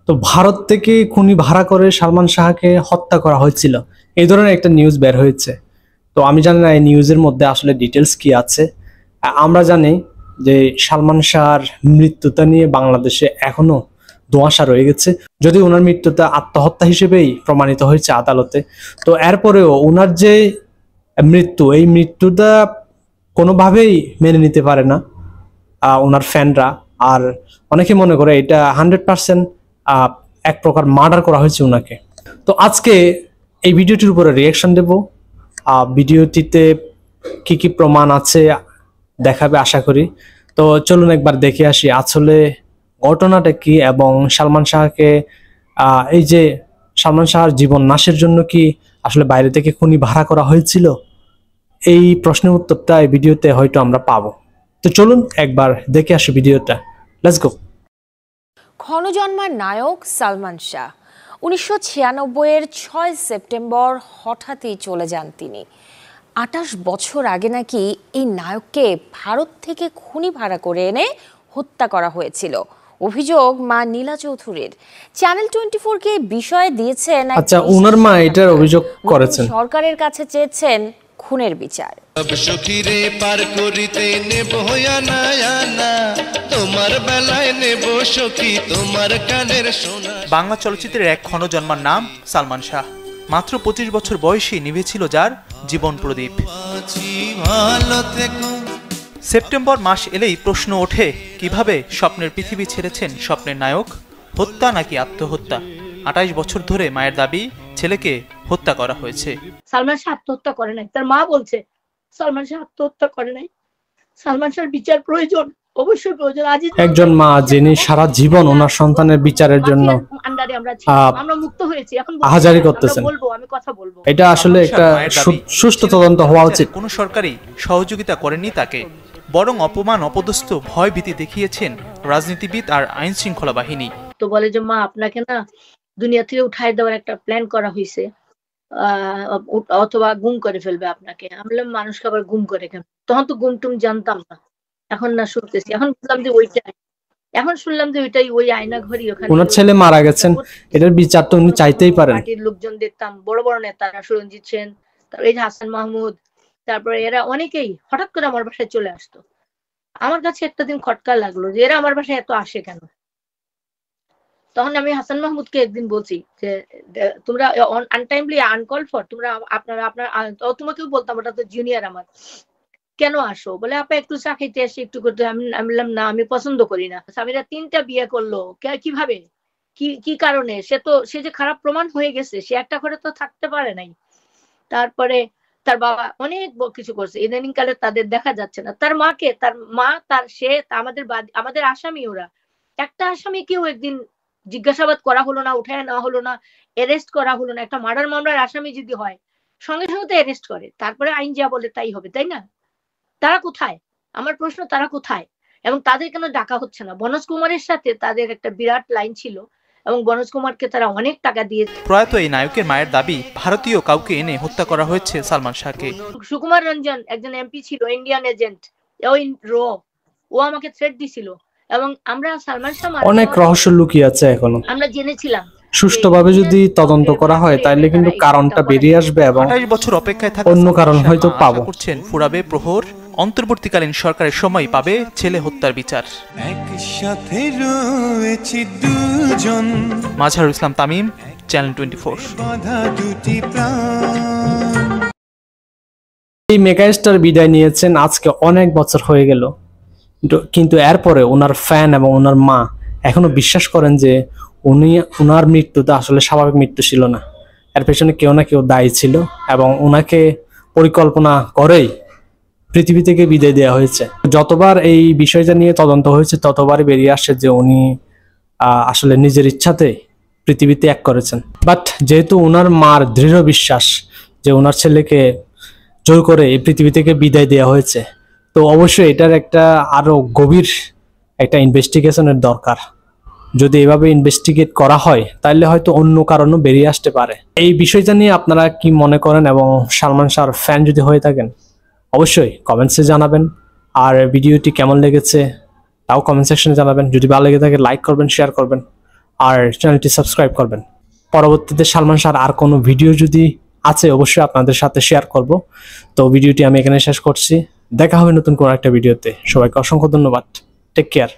তো ভারত থেকে খুনি ভাড়া করে সালমান শাহকে হত্যা করা হয়েছিল, এই ধরনের একটা নিউজ বের হয়েছে। তো আমি জানি না এই নিউজের মধ্যে আসলে ডিটেলস কি আছে। আমরা জানি যে সালমান শাহর মৃত্যুটা নিয়ে বাংলাদেশে এখনো ধোঁয়াশা রয়ে গেছে, যদি ওনার মৃত্যুটা আত্মহত্যা হিসেবেই প্রমাণিত হয়েছে আদালতে। তো এরপরেও ওনার যে মৃত্যু, এই মৃত্যুটা কোনোভাবেই মেনে নিতে পারে না ওনার ফ্যানরা। আর অনেকে মনে করে এটা 100% এক প্রকার মার্ডার করা হয়েছে ওনাকে। তো আজকে এই ভিডিওটির উপরে রিয়াকশন দেব। ভিডিওটিতে কি কি প্রমাণ আছে দেখাবে আশা করি। তো চলুন একবার দেখে আসি আসলে ঘটনাটা কি, এবং সালমান শাহকে এই যে সালমান শাহর জীবন নাশের জন্য কি আসলে বাইরে থেকে খুনি ভাড়া করা হয়েছিল, এই প্রশ্নের উত্তরটা এই ভিডিওতে হয়তো আমরা পাবো। তো চলুন একবার দেখে আসি ভিডিওটা, লেটস গো। ক্ষণজন্মার নায়ক সালমান শাহ 1996-এর 6 সেপ্টেম্বর হঠাৎই চলে যান তিনি। 28 বছর আগে নাকি এই নায়ককে ভারত থেকে খুনি ভাড়া করে এনে হত্যা করা হয়েছিল। অভিযোগ মা নীলা চৌধুরীর। চ্যানেল 24-কে বিষয়ে দিয়েছেন। আচ্ছা, ওনার মা এটার অভিযোগ করেছেন। সরকারের কাছে চেয়েছেন খুনের বিচার। বাংলা চলচ্চিত্রের এক ক্ষণজন্মার নাম সালমান শাহ। মাত্র 25 বছর বয়সী নিভেছিল যার জীবন প্রদীপ। সেপ্টেম্বর মাস এলেই প্রশ্ন ওঠে, কিভাবে স্বপ্নের পৃথিবী ছেড়েছেন স্বপ্নের নায়ক? হত্যা নাকি আত্মহত্যা? 28 বছর ধরে মায়ের দাবি ছেলেকে হত্যা করা হয়েছে। সালমান শাহ আত্মহত্যা করে নাই, তার মা বলছে সালমান শাহ আত্মহত্যা করে নাই। সালমান শাহর বিচার প্রয়োজন, অবশ্যই প্রয়োজন। একজন মা যিনি সারা জীবন ওনার সন্তানের বিচারের জন্য আমরা মুক্ত হয়েছি, এখন আহাজারি করতেছেন, বলবো, আমি কথা বলবো। এটা আসলে একটা সুষ্ঠু তদন্ত হওয়া উচিত। কোনো সরকারি সহযোগিতা করেনি তাকে, বরং অপমান, অপদস্থ, ভয় ভীতি দেখিয়েছেন রাজনীতিবিদ আর আইন শৃঙ্খলা বাহিনী। তো বলে যে মা আপনাকে না দুনিয়া থেকে উঠাই দেওয়ার একটা প্ল্যান করা হয়েছে, অথবা গুম করে ফেলবে আপনাকে। আমি বললাম মানুষকে আবার গুম করে কেন? তখন তো গুম টুম জানতাম না, এখন না শুনতেছি, এখন বুঝলাম যে ওইটাই, এখন শুনলাম যে ওইটাই, ওই আয়না ঘড়ি ওখানে ওনার ছেলে মারা গেছেন, এটার বিচার তো উনি চাইতেই পারেন। পার্টির লোকজন দেখতাম, বড় বড় নেতারা, সুরঞ্জিত সেন, তারপর এই যে হাসান মাহমুদ, তারপরে এরা অনেকেই হঠাৎ করে আমার বাসায় চলে আসতো। আমার কাছে একটা দিন খটকা লাগলো যে এরা আমার বাসায় এত আসে কেন। তখন আমি হাসান মাহমুদকে একদিন বলছি যে তোমরা আনটাইমলি আনকল ফর, তোমরা আপনার তোমাকেও বলতাম, ওটা তো জুনিয়র আমার, কেন আসো? বলে আপা একটু চা খাইতে আসি, একটু করতে। আমি বললাম না, আমি পছন্দ করি না। স্বামীরা 3টা বিয়ে করলো, কিভাবে, কি কারণে? সে যে খারাপ প্রমাণ হয়ে গেছে, সে একটা ঘরে তো থাকতে পারে নাই। তারপরে তার বাবা অনেক কিছু করছে, ইদানিং কালে তাদের দেখা যাচ্ছে না। তার মাকে, তার মা, সে আমাদের আসামি, ওরা একটা আসামি কেউ একদিন জিজ্ঞাসাবাদ করা হলো না, উঠায় নেওয়া হলো না, অ্যারেস্ট করা হলো না। একটা মার্ডার মামলার আসামি যদি হয় সঙ্গে সঙ্গে তো অ্যারেস্ট করে, তারপরে আইন যা বলে তাই হবে, তাই না? তারা কোথায়? আমার প্রশ্ন, তারা কোথায়? এবং তাদের কেন ডাকা হচ্ছে না? বনজ কুমারের সাথে তাদের একটা বিরাট লাইন ছিল, এবং বনজ কুমারকে তারা অনেক টাকা দিয়েছে। প্রয়াত এই নায়কের মায়ের দাবি, ভারতীয় কাউকে এনে হত্যা করা হয়েছে সালমান শাহকে। সুকুমার রঞ্জন একজন এমপি ছিল, ইন্ডিয়ান এজেন্ট, ও আমাকে থ্রেট দিছিল, এবং আমরা সালমান শাহ অনেক রহস্য লুকিয়ে আছে এখনো। আমরা জেনেছিলাম সুষ্ঠুভাবে যদি তদন্ত করা হয় তাহলে কিন্তু কারণটা বেরিয়ে আসবে, এবং 28 বছর অপেক্ষায় থাকা অন্য কারণ হয়তো পাবো। করছেন ফুরাবে প্রহর, অন্তর্বর্তীকালীন সরকারের সময় পাবে ছেলে হত্যার বিচার। একসাথে রয়েছি দুজন। মাজহারুল ইসলাম তামিম, চ্যানেল 24। এই মেগাস্টার বিদায় নিয়েছেন আজকে অনেক বছর হয়ে গেল, কিন্তু এরপরে ওনার ফ্যান এবং ওনার মা এখনো বিশ্বাস করেন যে ওনার মৃত্যুটা আসলে স্বাভাবিক মৃত্যু ছিল না, এর পেছনে কেউ না কেউ দায়ী ছিল, এবং ওনাকে পরিকল্পনা করেই পৃথিবী থেকে বিদায় দেওয়া হয়েছে। যতবার এই বিষয়টা নিয়ে তদন্ত হয়েছে ততবারই বেরিয়ে আসছে যে উনি আসলে নিজের ইচ্ছাতে পৃথিবী ত্যাগ করেছেন। বাট যেহেতু ওনার মার দৃঢ় বিশ্বাস যে ওনার ছেলেকে জোর করে এই পৃথিবী থেকে বিদায় দেওয়া হয়েছে, তো অবশ্যই এটার একটা আরো গভীর একটা ইনভেস্টিগেশনের দরকার। যদি এভাবে ইনভেস্টিগেট করা হয় তাহলে হয়তো অন্য কারণও বেরিয়ে আসতে পারে। এই বিষয়টা নিয়ে আপনারা কি মনে করেন, এবং সালমান শাহর ফ্যান যদি হয়ে থাকেন অবশ্যই কমেন্টসে জানাবেন। আর ভিডিওটি কেমন লেগেছে তাও কমেন্ট সেকশনে জানাবেন। যদি ভালো লেগে থাকে লাইক করবেন, শেয়ার করবেন। আর চ্যানেলটি সাবস্ক্রাইব করবেন। পরবর্তীতে সালমান শাহর আর কোনো ভিডিও যদি আছে অবশ্যই আপনাদের সাথে শেয়ার করব। তো ভিডিওটি আমি এখানে শেষ করছি। দেখা হবে নতুন কোনো একটা ভিডিওতে। সবাইকে অসংখ্য ধন্যবাদ। Take care.